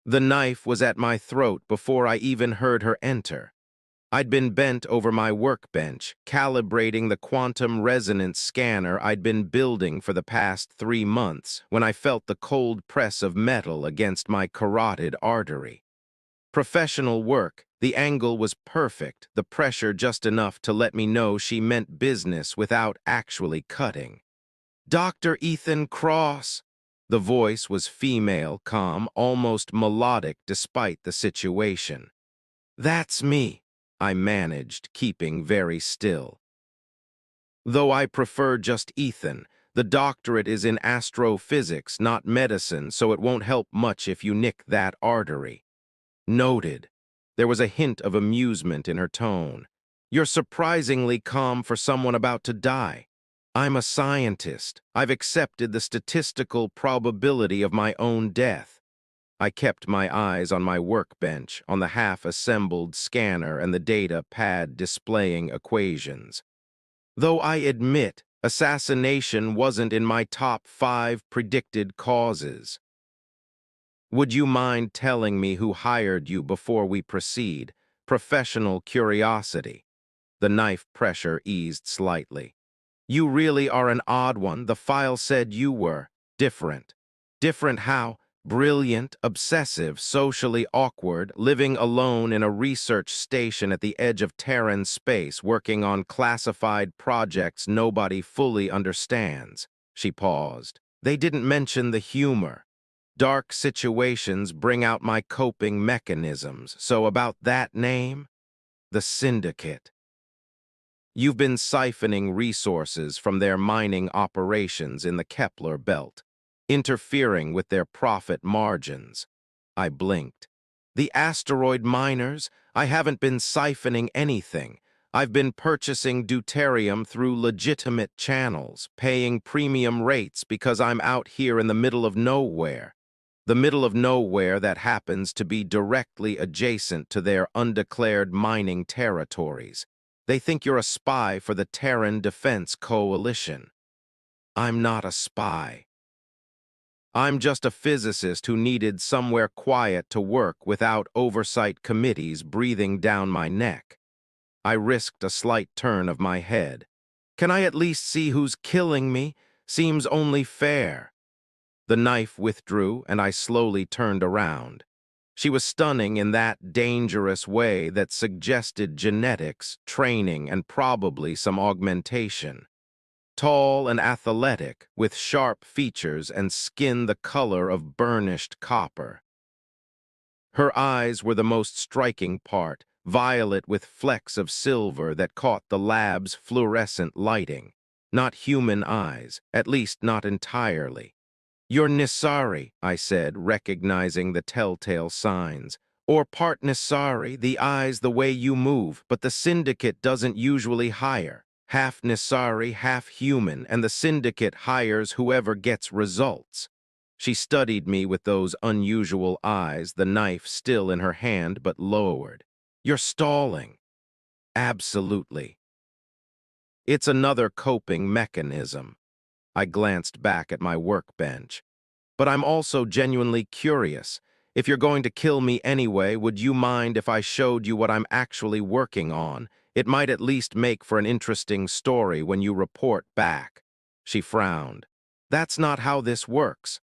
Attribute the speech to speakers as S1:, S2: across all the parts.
S1: The knife was at my throat before I even heard her enter. I'd been bent over my workbench, calibrating the quantum resonance scanner I'd been building for the past 3 months, when I felt the cold press of metal against my carotid artery. Professional work, the angle was perfect, the pressure just enough to let me know she meant business without actually cutting. "Dr. Ethan Cross." The voice was female, calm, almost melodic despite the situation. "That's me," I managed, keeping very still. "Though I prefer just Ethan. The doctorate is in astrophysics, not medicine, so it won't help much if you nick that artery." "Noted." There was a hint of amusement in her tone. "You're surprisingly calm for someone about to die. I'm a scientist. I've accepted the statistical probability of my own death." I kept my eyes on my workbench, on the half-assembled scanner and the data pad displaying equations. "Though I admit, assassination wasn't in my top 5 predicted causes." "Would you mind telling me who hired you before we proceed? Professional curiosity." The knife pressure eased slightly. "You really are an odd one. The file said you were different." "Different how?" "Brilliant, obsessive, socially awkward, living alone in a research station at the edge of Terran space, working on classified projects nobody fully understands." She paused. "They didn't mention the humor. Dark situations bring out my coping mechanisms. So about that name?" "The Syndicate." "You've been siphoning resources from their mining operations in the Kepler belt, interfering with their profit margins." I blinked. "The asteroid miners? I haven't been siphoning anything. I've been purchasing deuterium through legitimate channels, paying premium rates because I'm out here in the middle of nowhere. The middle of nowhere that happens to be directly adjacent to their undeclared mining territories. They think you're a spy for the Terran Defense Coalition." "I'm not a spy. I'm just a physicist who needed somewhere quiet to work without oversight committees breathing down my neck." I risked a slight turn of my head. "Can I at least see who's killing me? Seems only fair." The knife withdrew, and I slowly turned around. She was stunning in that dangerous way that suggested genetics, training, and probably some augmentation. Tall and athletic, with sharp features and skin the color of burnished copper. Her eyes were the most striking part, violet with flecks of silver that caught the lab's fluorescent lighting. Not human eyes, at least not entirely. "You're Nisari," I said, recognizing the telltale signs. "Or part Nisari, the eyes, the way you move, but the Syndicate doesn't usually hire. Half Nisari, half human, and the Syndicate hires whoever gets results." She studied me with those unusual eyes, the knife still in her hand but lowered. "You're stalling." "Absolutely." "It's another coping mechanism." I glanced back at my workbench. "But I'm also genuinely curious. If you're going to kill me anyway, would you mind if I showed you what I'm actually working on? It might at least make for an interesting story when you report back." She frowned. "That's not how this works."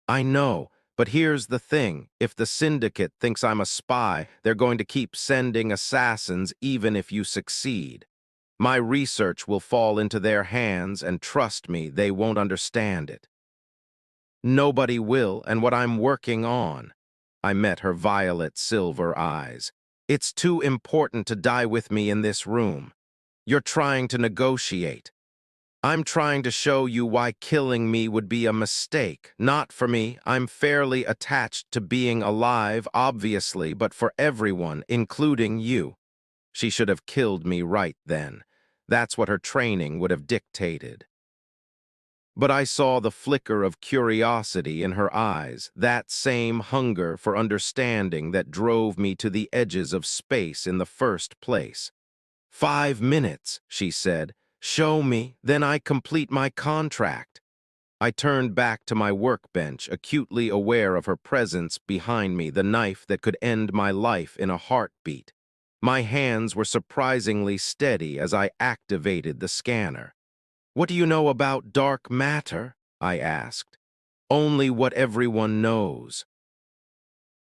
S1: "I know, but here's the thing. If the Syndicate thinks I'm a spy, they're going to keep sending assassins even if you succeed. My research will fall into their hands, and trust me, they won't understand it." "Nobody will, and what I'm working on." I met her violet silver eyes. "It's too important to die with me in this room. You're trying to negotiate. I'm trying to show you why killing me would be a mistake. Not for me. I'm fairly attached to being alive, obviously, but for everyone, including you." She should have killed me right then. That's what her training would have dictated. But I saw the flicker of curiosity in her eyes, that same hunger for understanding that drove me to the edges of space in the first place. "5 minutes," she said. "Show me, then I complete my contract." I turned back to my workbench, acutely aware of her presence behind me, the knife that could end my life in a heartbeat. My hands were surprisingly steady as I activated the scanner. "What do you know about dark matter?" I asked. "Only what everyone knows.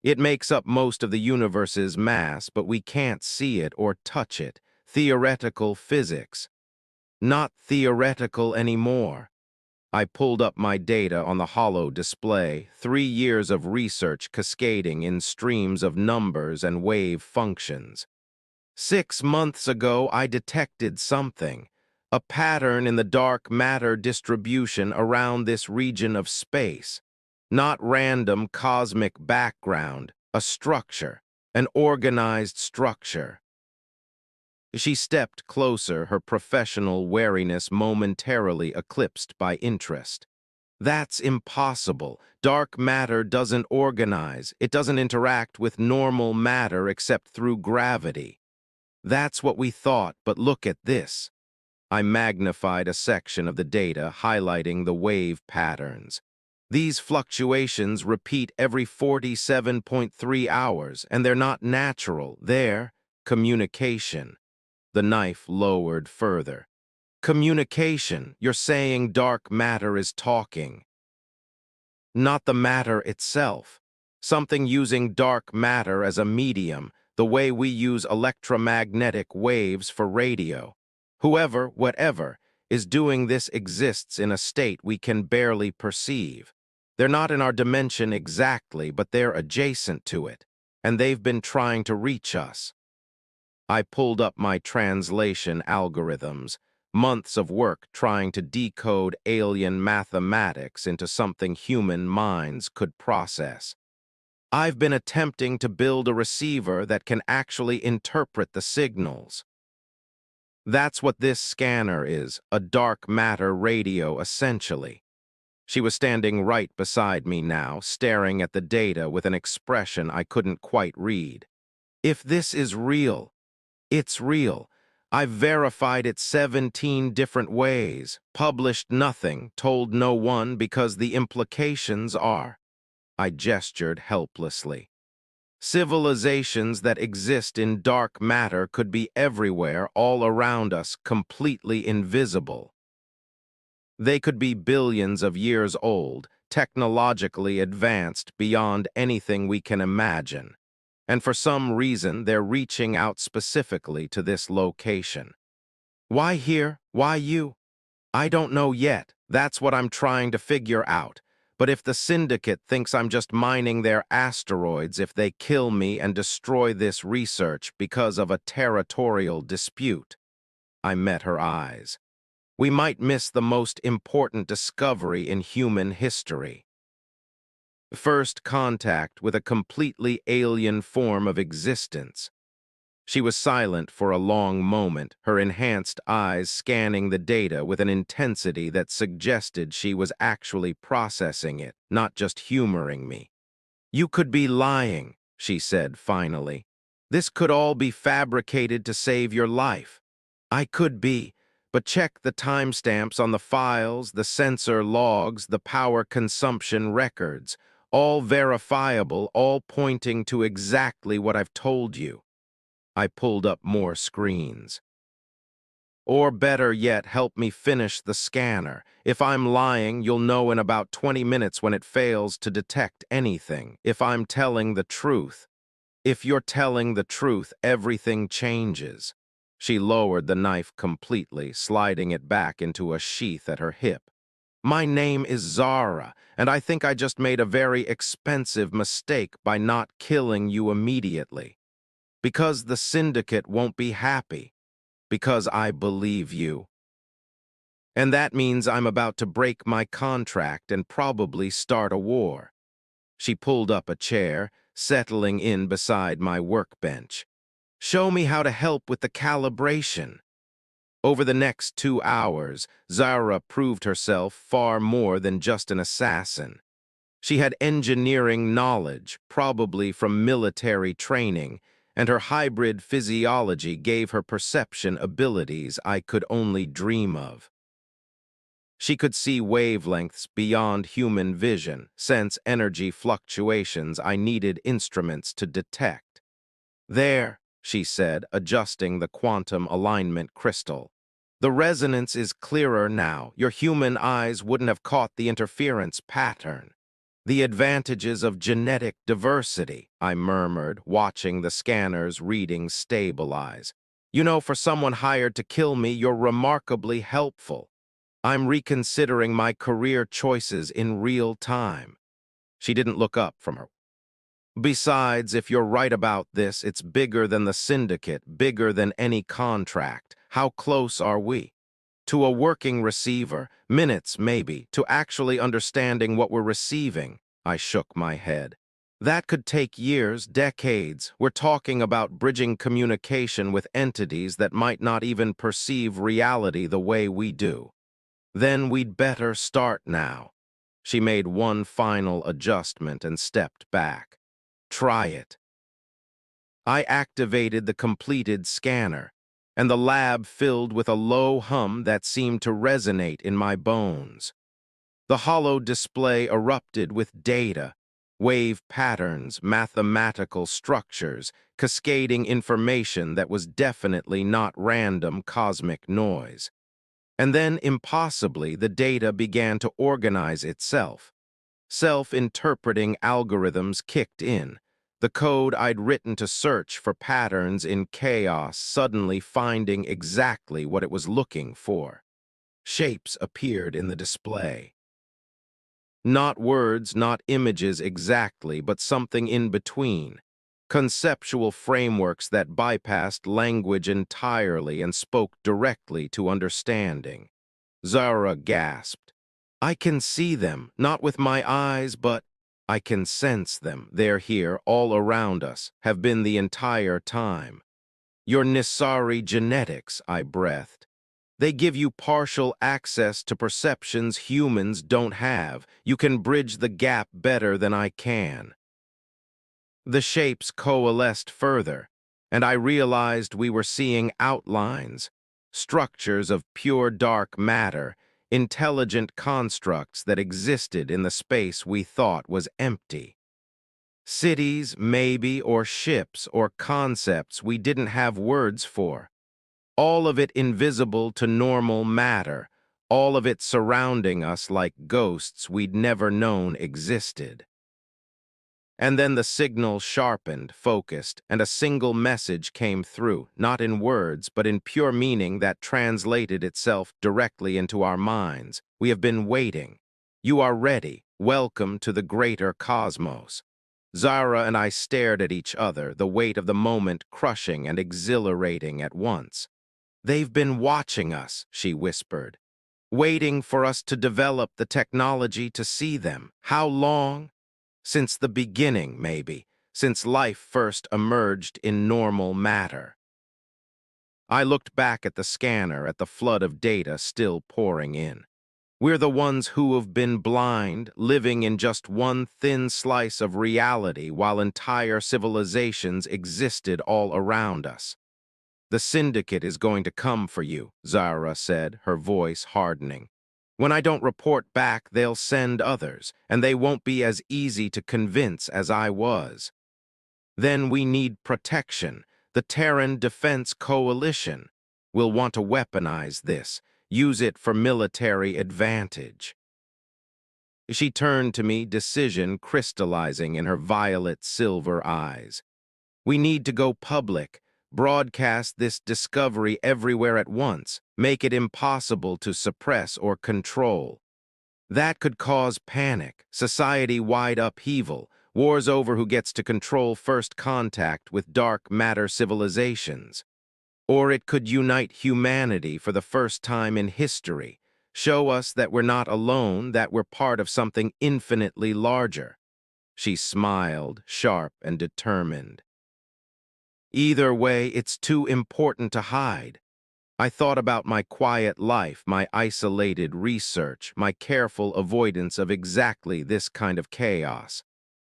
S1: It makes up most of the universe's mass, but we can't see it or touch it. Theoretical physics. Not theoretical anymore." I pulled up my data on the holo display, 3 years of research cascading in streams of numbers and wave functions. 6 months ago, I detected something, a pattern in the dark matter distribution around this region of space. Not random cosmic background, a structure, an organized structure. She stepped closer, her professional wariness momentarily eclipsed by interest. "That's impossible. Dark matter doesn't organize. It doesn't interact with normal matter except through gravity." "That's what we thought, but look at this." I magnified a section of the data, highlighting the wave patterns. "These fluctuations repeat every 47.3 hours, and they're not natural. They're communication." The knife lowered further. "Communication? You're saying dark matter is talking?" "Not the matter itself. Something using dark matter as a medium, the way we use electromagnetic waves for radio. Whoever, whatever, is doing this exists in a state we can barely perceive. They're not in our dimension exactly, but they're adjacent to it, and they've been trying to reach us." I pulled up my translation algorithms, months of work trying to decode alien mathematics into something human minds could process. "I've been attempting to build a receiver that can actually interpret the signals." "That's what this scanner is, a dark matter radio essentially." She was standing right beside me now, staring at the data with an expression I couldn't quite read. "If this is real, it's real. I've verified it 17 different ways, published nothing, told no one because the implications are—" I gestured helplessly. "Civilizations that exist in dark matter could be everywhere, all around us, completely invisible. They could be billions of years old, technologically advanced beyond anything we can imagine. And for some reason, they're reaching out specifically to this location. Why here? Why you? I don't know yet. That's what I'm trying to figure out. But if the Syndicate thinks I'm just mining their asteroids, if they kill me and destroy this research because of a territorial dispute," I met her eyes, "we might miss the most important discovery in human history. First contact with a completely alien form of existence." She was silent for a long moment, her enhanced eyes scanning the data with an intensity that suggested she was actually processing it, not just humoring me. "You could be lying," she said finally. "This could all be fabricated to save your life." "I could be, but check the timestamps on the files, the sensor logs, the power consumption records, all verifiable, all pointing to exactly what I've told you." I pulled up more screens. "Or better yet, help me finish the scanner. If I'm lying, you'll know in about 20 minutes when it fails to detect anything. If I'm telling the truth, if you're telling the truth, everything changes." She lowered the knife completely, sliding it back into a sheath at her hip. "My name is Zara, and I think I just made a very expensive mistake by not killing you immediately. Because the Syndicate won't be happy. Because I believe you. And that means I'm about to break my contract and probably start a war." She pulled up a chair, settling in beside my workbench. "Show me how to help with the calibration." Over the next 2 hours, Zara proved herself far more than just an assassin. She had engineering knowledge, probably from military training, and her hybrid physiology gave her perception abilities I could only dream of. She could see wavelengths beyond human vision, sense energy fluctuations I needed instruments to detect. There, she said, adjusting the quantum alignment crystal. The resonance is clearer now. Your human eyes wouldn't have caught the interference pattern. The advantages of genetic diversity, I murmured, watching the scanner's readings stabilize. You know, for someone hired to kill me, you're remarkably helpful. I'm reconsidering my career choices in real time. She didn't look up from her. Besides, if you're right about this, it's bigger than the syndicate, bigger than any contract. How close are we? To a working receiver, minutes maybe, to actually understanding what we're receiving. I shook my head. That could take years, decades. We're talking about bridging communication with entities that might not even perceive reality the way we do. Then we'd better start now. She made one final adjustment and stepped back. Try it. I activated the completed scanner, and the lab filled with a low hum that seemed to resonate in my bones. The hollow display erupted with data, wave patterns, mathematical structures, cascading information that was definitely not random cosmic noise. And then, impossibly, the data began to organize itself. Self-interpreting algorithms kicked in, the code I'd written to search for patterns in chaos suddenly finding exactly what it was looking for. Shapes appeared in the display. Not words, not images exactly, but something in between. Conceptual frameworks that bypassed language entirely and spoke directly to understanding. Zara gasped. I can see them, not with my eyes, but I can sense them. They're here, all around us, have been the entire time. Your Nisari genetics, I breathed. They give you partial access to perceptions humans don't have. You can bridge the gap better than I can. The shapes coalesced further, and I realized we were seeing outlines, structures of pure dark matter, intelligent constructs that existed in the space we thought was empty. Cities, maybe, or ships, or concepts we didn't have words for. All of it invisible to normal matter, all of it surrounding us like ghosts we'd never known existed. And then the signal sharpened, focused, and a single message came through, not in words, but in pure meaning that translated itself directly into our minds. We have been waiting. You are ready. Welcome to the greater cosmos. Zara and I stared at each other, the weight of the moment crushing and exhilarating at once. They've been watching us, she whispered, waiting for us to develop the technology to see them. How long? Since the beginning, maybe, since life first emerged in normal matter. I looked back at the scanner, at the flood of data still pouring in. We're the ones who have been blind, living in just one thin slice of reality while entire civilizations existed all around us. The syndicate is going to come for you, Zara said, her voice hardening. When I don't report back, they'll send others, and they won't be as easy to convince as I was. Then we need protection, the Terran Defense Coalition. We'll want to weaponize this, use it for military advantage. She turned to me, decision crystallizing in her violet silver eyes. We need to go public, broadcast this discovery everywhere at once, make it impossible to suppress or control. That could cause panic, society-wide upheaval, wars over who gets to control first contact with dark matter civilizations. Or it could unite humanity for the first time in history, show us that we're not alone, that we're part of something infinitely larger. She smiled, sharp and determined. Either way, it's too important to hide. I thought about my quiet life, my isolated research, my careful avoidance of exactly this kind of chaos.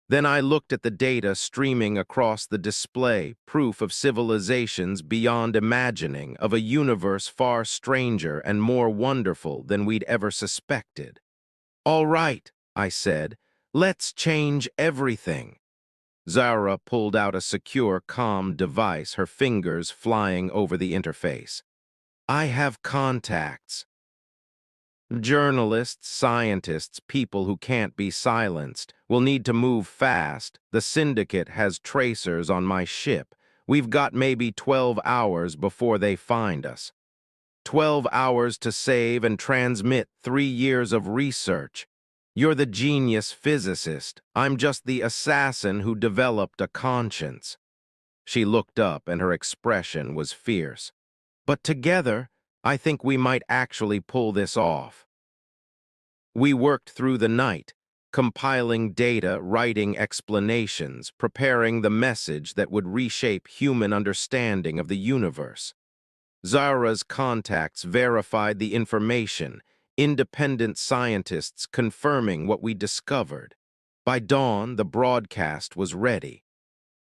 S1: Then I looked at the data streaming across the display, proof of civilizations beyond imagining, of a universe far stranger and more wonderful than we'd ever suspected. "All right," I said, "let's change everything." Zara pulled out a secure comm device, her fingers flying over the interface. "I have contacts. Journalists, scientists, people who can't be silenced. Will need to move fast. The syndicate has tracers on my ship. We've got maybe 12 hours before they find us. 12 hours to save and transmit 3 years of research. You're the genius physicist. I'm just the assassin who developed a conscience." She looked up and her expression was fierce. "But together, I think we might actually pull this off." We worked through the night, compiling data, writing explanations, preparing the message that would reshape human understanding of the universe. Zara's contacts verified the information, independent scientists confirming what we discovered. By dawn, the broadcast was ready.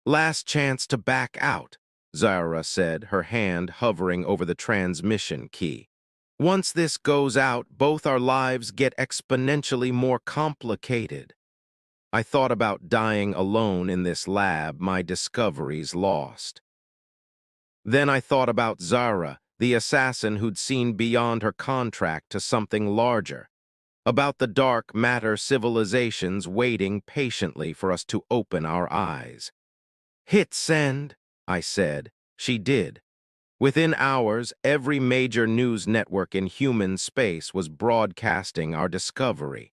S1: "Last chance to back out," Zara said, her hand hovering over the transmission key. "Once this goes out, both our lives get exponentially more complicated." I thought about dying alone in this lab, my discoveries lost. Then I thought about Zara, the assassin who'd seen beyond her contract to something larger, about the dark matter civilizations waiting patiently for us to open our eyes. "Hit send," I said. She did. Within hours, every major news network in human space was broadcasting our discovery.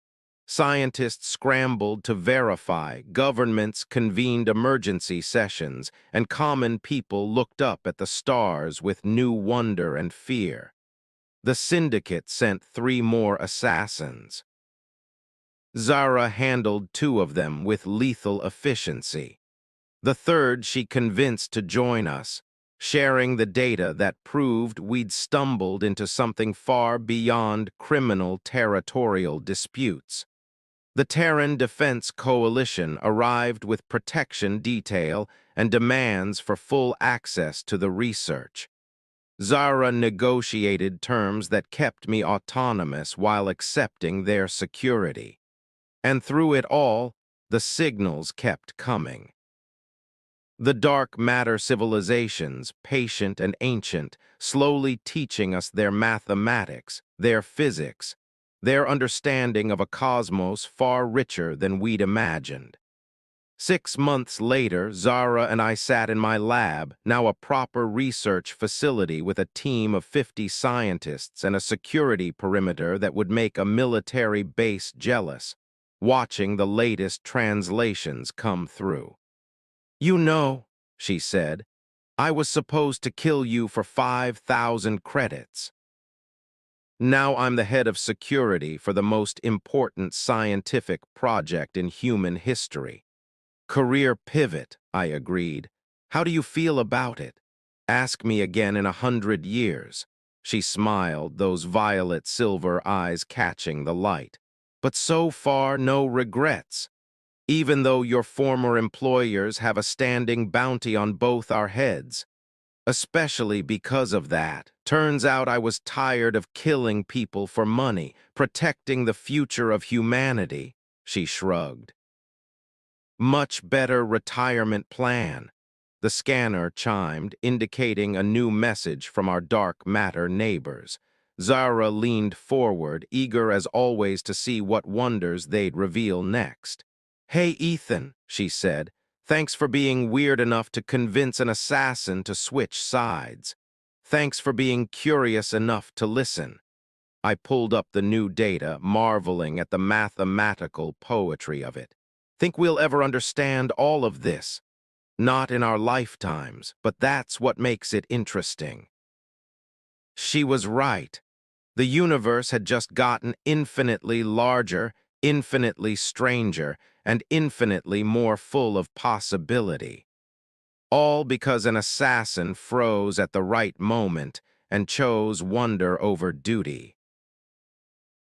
S1: Scientists scrambled to verify, governments convened emergency sessions, and common people looked up at the stars with new wonder and fear. The syndicate sent 3 more assassins. Zara handled 2 of them with lethal efficiency. The third she convinced to join us, sharing the data that proved we'd stumbled into something far beyond criminal territorial disputes. The Terran Defense Coalition arrived with protection detail and demands for full access to the research. Zara negotiated terms that kept me autonomous while accepting their security. And through it all, the signals kept coming. The dark matter civilizations, patient and ancient, slowly teaching us their mathematics, their physics, their understanding of a cosmos far richer than we'd imagined. 6 months later, Zara and I sat in my lab, now a proper research facility with a team of 50 scientists and a security perimeter that would make a military base jealous, watching the latest translations come through. "You know," she said, "I was supposed to kill you for 5,000 credits. Now I'm the head of security for the most important scientific project in human history." "Career pivot," I agreed. "How do you feel about it? Ask me again in 100 years." She smiled, those violet silver eyes catching the light. "But so far, no regrets. Even though your former employers have a standing bounty on both our heads. Especially because of that. Turns out I was tired of killing people for money, protecting the future of humanity." She shrugged. "Much better retirement plan." The scanner chimed, indicating a new message from our dark matter neighbors. Zara leaned forward, eager as always to see what wonders they'd reveal next. "Hey, Ethan," she said, "thanks for being weird enough to convince an assassin to switch sides. Thanks for being curious enough to listen." I pulled up the new data, marveling at the mathematical poetry of it. "Think we'll ever understand all of this? Not in our lifetimes, but that's what makes it interesting." She was right. The universe had just gotten infinitely larger, infinitely stranger, and infinitely more full of possibility. All because an assassin froze at the right moment and chose wonder over duty.